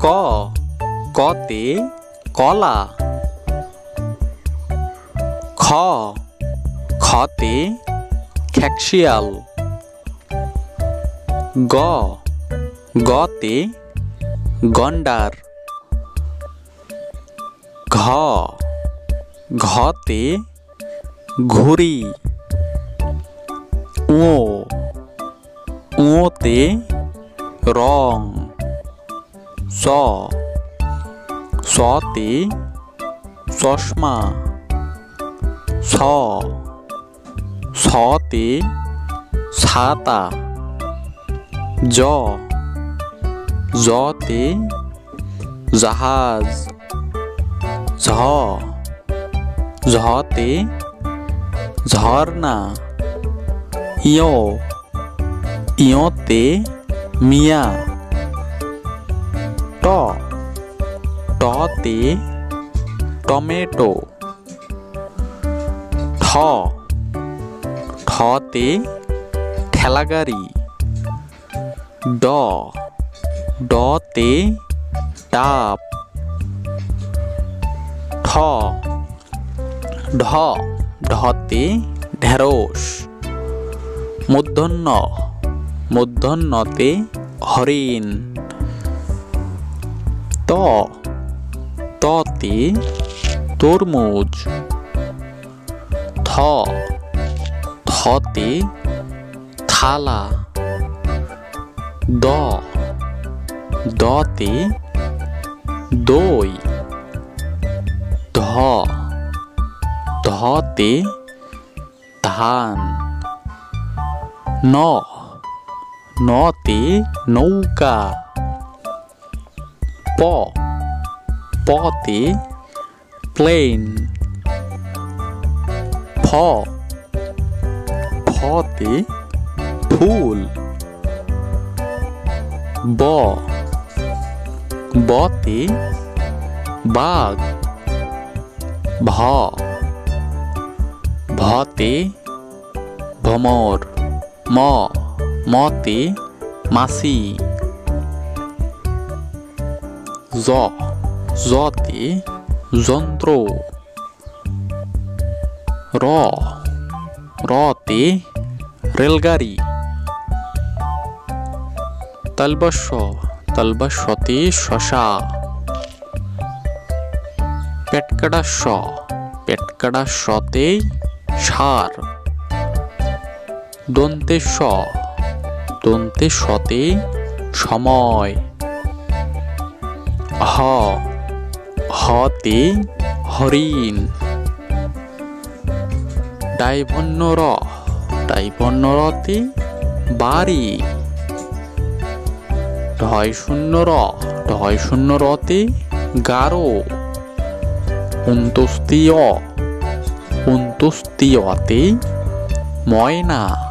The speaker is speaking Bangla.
ক কতে কলা। খ খতে খেকশিয়াল। গ গতে গন্ডার। ঘ ঘতে ঘুড়ি। ও ওতে রং। স সতে চশমা। ছ ছতে ছাতা। জ জতে জাহাজ। ঝ ঝতে ঝর্ণা। ইয় ইয়তে মিয়া। ট টতে টমেটো। ঠ ঠতে ঠেলাগাড়ি। ড ডতে ডাব। ঠ ঢ ঢতে ঢেঁড়স। মূর্ধন্য মূর্ধন্যতে হরিণ। ত ততে তরমুজ। থ থতে থালা। দ দতে দই। ধ ধতে ধান। ন নতে নৌকা। প পতে প্লেন। ফ ফতে ফুল। ব বতে বাঘ। ভ ভতে ভ্রমর। ম মতে মাছি। জ জতে যন্ত্র। র রতে রেলগাড়ি। তালবস্য তালবস্যতে শশা। পেটকাটাস্য পেটকাটাস্যতে ষাঁড়। দন্তেশ্ব দন্তেশ্বতে সময়। হ হতে হরিণ। ডাইভন্য র ডাইভন্য রতে বাড়ি। ঢয় শূন্য র ঢয় শূন্য রতে গারো। অন্ত্যেষ্টিয় অন্ত্যেষ্টিয়তে ময়না।